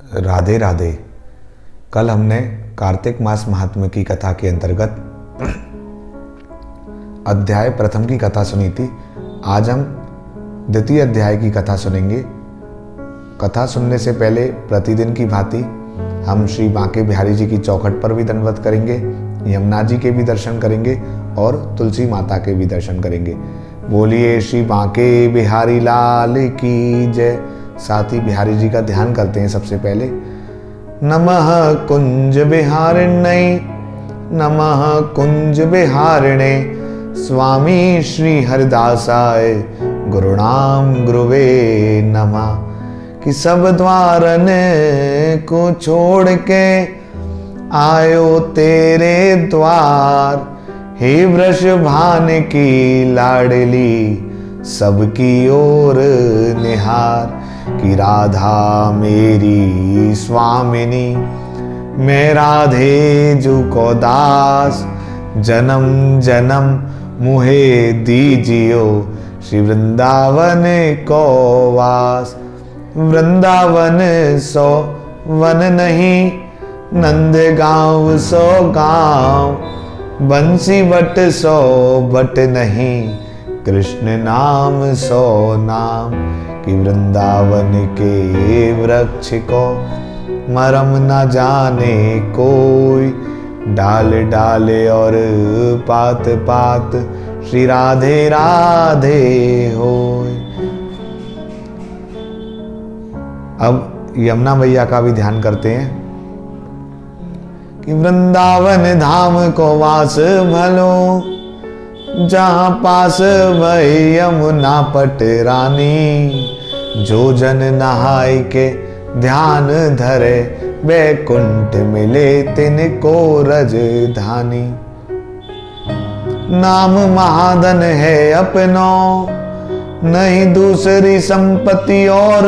राधे राधे। कल हमने कार्तिक मास महात्म्य की कथा के अंतर्गत अध्याय प्रथम की कथा सुनी थी। आज हम द्वितीय अध्याय की कथा सुनेंगे। कथा सुनने से पहले प्रतिदिन की भांति हम श्री बांके बिहारी जी की चौखट पर भी दंडवत करेंगे, यमुना जी के भी दर्शन करेंगे और तुलसी माता के भी दर्शन करेंगे। बोलिए श्री बांके बिहारी लाल की जय। साथ ही बिहारी जी का ध्यान करते हैं। सबसे पहले नमः कुंज बिहारिणे, नमः कुंज बिहारिणे, स्वामी श्री हरिदासाय गुरुणाम गुरुवे नमः। कि सब द्वारन को छोड़ के आयो तेरे द्वार, हे वृषभान की लाडली सबकी ओर निहार। कि राधा मेरी स्वामिनी, मैं राधे जू को दास, जन्म जन्म मुहे दीजियो श्री वृंदावन को वास। वृंदावन सो वन नहीं, नंद गांव सो गांव, बंसी बट सो बट नहीं, कृष्ण नाम सो नाम। कि वृंदावन के वृक्ष को मरम न जाने कोई, डाल डाले और पात पात श्री राधे राधे होय। अब यमुना मैया का भी ध्यान करते हैं। कि वृंदावन धाम को वास भलो, जहां पास वही यमुना पट रानी। जो जन नहाय के ध्यान धरे, बैकुंठ मिले तिनको रजधानी। नाम महाधन है अपनो, नहीं दूसरी संपत्ति और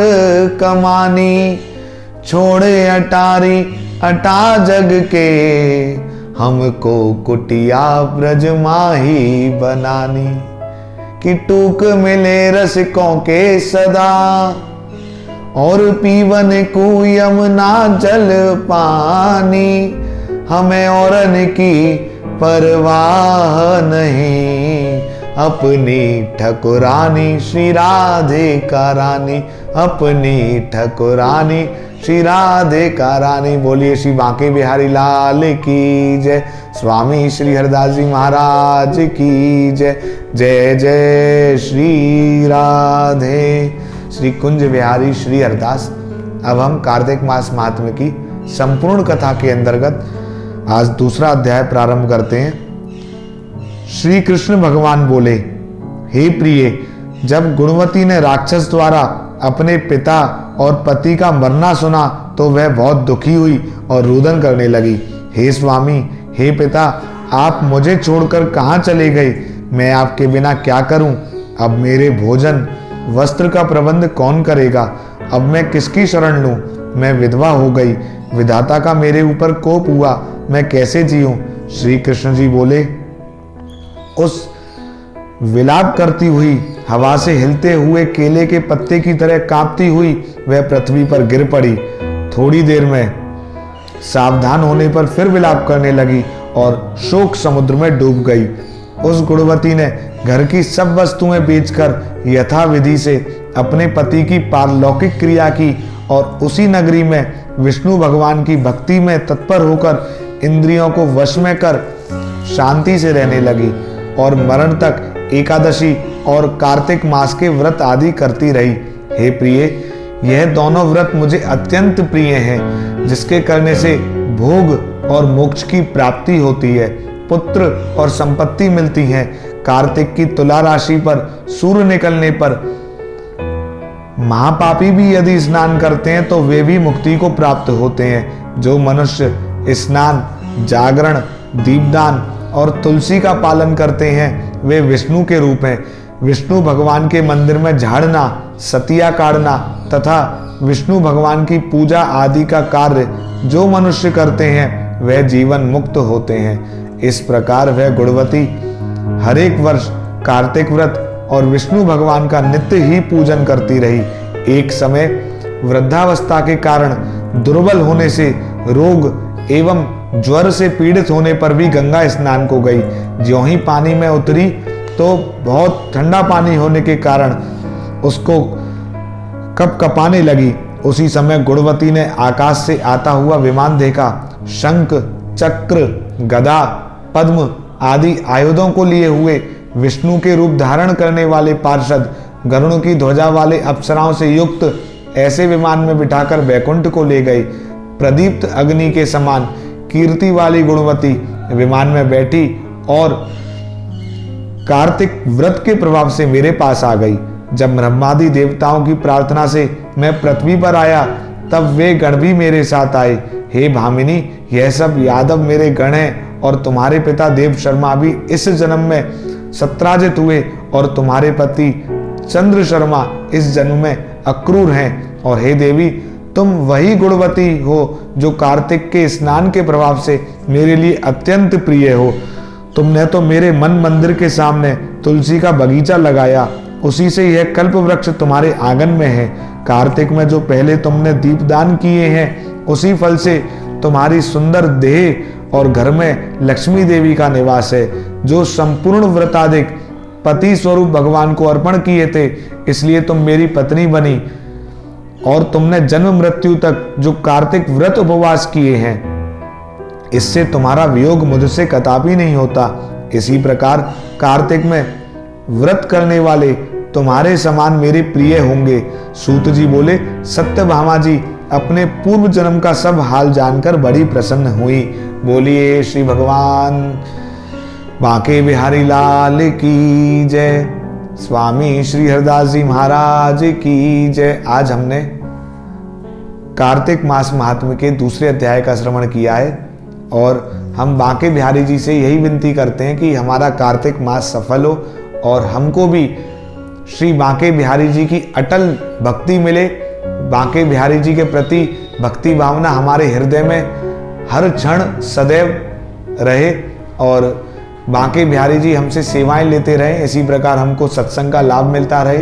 कमानी। छोड़े अटारी अटा जग के, हमको कुटिया ब्रज माही बनानी। कि टूक मिले रसिकों के सदा, और पीवन को यमुना जल पानी। हमें औरन की परवाह नहीं, अपनी ठकुरानी श्री राधे का रानी, अपनी ठकुरानी श्री राधे का रानी। बोलिए श्री बांके बिहारी लाल की जय। स्वामी श्री हरिदास जी महाराज की जय। जय जय श्री राधे। श्री कुंज बिहारी श्री हरिदास। अब हम कार्तिक मास महात्म्य की संपूर्ण कथा के अंतर्गत आज दूसरा अध्याय प्रारंभ करते हैं। श्री कृष्ण भगवान बोले, हे प्रिय, जब गुणवती ने राक्षस द्वारा अपने पिता और पति का मरना सुना तो वह बहुत दुखी हुई और रुदन करने लगी। हे स्वामी, हे पिता, आप मुझे छोड़कर कहाँ चले गए? मैं आपके बिना क्या करूं? अब मेरे भोजन वस्त्र का प्रबंध कौन करेगा? अब मैं किसकी शरण लूं? मैं विधवा हो गई, विधाता का मेरे ऊपर कोप हुआ, मैं कैसे जीऊं? श्री कृष्ण जी बोले, उस विलाप करती हुई, हवा से हिलते हुए केले के पत्ते की तरह कांपती हुई वह पृथ्वी पर गिर पड़ी। थोड़ी देर में सावधान होने पर फिर विलाप करने लगी और शोक समुद्र में डूब गई। उस गुणवती ने घर की सब वस्तुएं बेचकर यथाविधि से अपने पति की पारलौकिक क्रिया की और उसी नगरी में विष्णु भगवान की भक्ति में तत्पर होकर इंद्रियों को वश में कर शांति से रहने लगी और मरण तक एकादशी और कार्तिक मास के व्रत आदि करती रही। हे प्रिय, यह दोनों व्रत मुझे अत्यंत प्रिय हैं, जिसके करने से भोग और मोक्ष की प्राप्ति होती है, पुत्र और संपत्ति मिलती है। कार्तिक की तुला राशि पर सूर्य निकलने पर महापापी भी यदि स्नान करते हैं तो वे भी मुक्ति को प्राप्त होते हैं। जो मनुष्य स्नान, जागरण, दीपदान और तुलसी का पालन करते हैं वे विष्णु के रूप हैं। विष्णु भगवान के मंदिर में झाड़ना, सतिया काटना तथा विष्णु भगवान की पूजा आदि का कार्य जो मनुष्य करते हैं वह जीवन मुक्त होते हैं। इस प्रकार वह गुणवती हर एक वर्ष कार्तिक व्रत और विष्णु भगवान का नित्य ही पूजन करती रही। एक समय वृद्धावस्था के कारण दुर्बल होने से, रोग एवं ज्वर से पीड़ित होने पर भी गंगा स्नान को गई। ज्यों ही पानी में उतरी तो बहुत ठंडा पानी होने के कारण उसको कपकपाने लगी। उसी समय गुणवती ने आकाश से आता हुआ विमान देखा। शंख, चक्र, गदा, पद्म आदि आयुधों को लिए हुए विष्णु के रूप धारण करने वाले पार्षद गरुड़ की ध्वजा वाले अप्सराओं से युक्त ऐसे विमान में बिठाकर वैकुंठ को ले गए। प्रदीप्त अग्नि के समान कीर्ति वाली गुणवती विमान में बैठी और कार्तिक व्रत के प्रभाव से मेरे पास आ गई। जब ब्रह्मादि देवताओं की प्रार्थना से मैं पृथ्वी पर आया तब वे गण भी मेरे साथ आए। हे भामिनी, यह सब यादव मेरे गण हैं और तुम्हारे पिता देव शर्मा भी इस जन्म में सत्राजित हुए और तुम्हारे पति चंद्र शर्मा इस जन्म में अक्रूर हैं। और हे देवी, तुम वही गुणवती हो जो कार्तिक के स्नान के प्रभाव से मेरे लिए अत्यंत प्रिय हो। तुमने तो मेरे मन मंदिर के सामने तुलसी का बगीचा लगाया, उसी से यह कल्प वृक्ष तुम्हारे आंगन में है। कार्तिक में जो पहले तुमने दीपदान किए हैं उसी फल से तुम्हारी सुंदर देह और घर में लक्ष्मी देवी का निवास है। जो संपूर्ण व्रताधिक पति स्वरूप भगवान को अर्पण किए थे, इसलिए तुम मेरी पत्नी बनी। और तुमने जन्म मृत्यु तक जो कार्तिक व्रत उपवास किए हैं, इससे तुम्हारा वियोग मुझसे कदापि नहीं होता। इसी प्रकार कार्तिक में व्रत करने वाले तुम्हारे समान मेरे प्रिय होंगे। सूत जी बोले, सत्यभामा जी अपने पूर्व जन्म का सब हाल जानकर बड़ी प्रसन्न हुई। बोलिए श्री भगवान बांके बिहारी लाल की जय। स्वामी श्री हरदास जी महाराज की जय। आज हमने कार्तिक मास महात्म्य के दूसरे अध्याय का श्रवण किया है और हम बांके बिहारी जी से यही विनती करते हैं कि हमारा कार्तिक मास सफल हो और हमको भी श्री बांके बिहारी जी की अटल भक्ति मिले। बांके बिहारी जी के प्रति भक्ति भावना हमारे हृदय में हर क्षण सदैव रहे और बांके बिहारी जी हमसे सेवाएं लेते रहें। इसी प्रकार हमको सत्संग का लाभ मिलता रहे,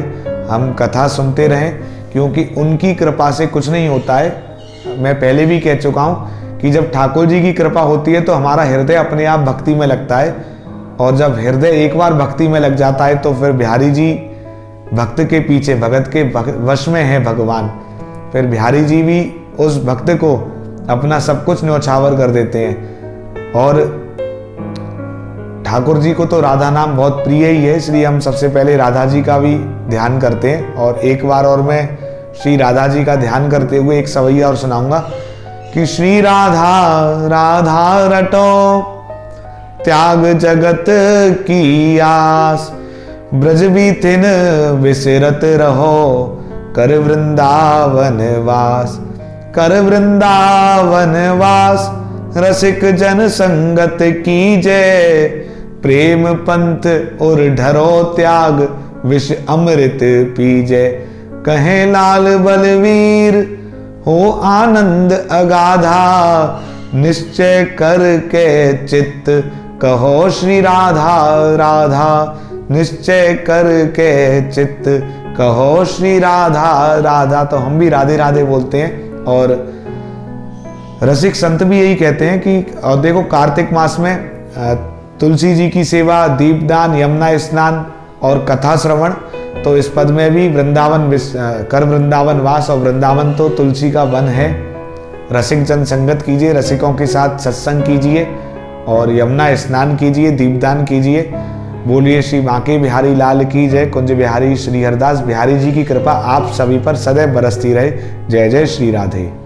हम कथा सुनते रहें, क्योंकि उनकी कृपा से कुछ नहीं होता है। मैं पहले भी कह चुका हूँ कि जब ठाकुर जी की कृपा होती है तो हमारा हृदय अपने आप भक्ति में लगता है, और जब हृदय एक बार भक्ति में लग जाता है तो फिर बिहारी जी भक्त के पीछे, भगत के वश में है भगवान। फिर बिहारी जी भी उस भक्त को अपना सब कुछ न्यौछावर कर देते हैं। और ठाकुर जी को तो राधा नाम बहुत प्रिय ही है, इसलिए हम सबसे पहले राधा जी का भी ध्यान करते हैं। और एक बार और मैं श्री राधा जी का ध्यान करते हुए एक सवैया और सुनाऊंगा कि श्री राधा राधा रटो त्याग जगत की आस, ब्रज बीथिन विसरत रहो कर वृंदावन वास। कर वृंदावन वास रसिक जन संगत की जय, प्रेम पंथ और ढरो त्याग विष अमृत पीजय। कहे लाल बलवीर हो आनंद अगाधा, निश्चय करके चित्त कहो श्री राधा राधा। निश्चय करके चित्त कहो श्री राधा राधा। तो हम भी राधे राधे बोलते हैं और रसिक संत भी यही कहते हैं कि और देखो कार्तिक मास में तुलसी जी की सेवा, दीपदान, यमुना स्नान और कथा श्रवण, तो इस पद में भी वृंदावन कर वृंदावन वास, और वृंदावन तो तुलसी का वन है। रसिक जन संगत कीजिए, रसिकों के साथ सत्संग कीजिए और यमुना स्नान कीजिए, दीपदान कीजिए। बोलिए श्री बांके बिहारी लाल की जय। कुंज बिहारी श्री हरदास बिहारी जी की कृपा आप सभी पर सदैव बरसती रहे। जय जय श्री राधे।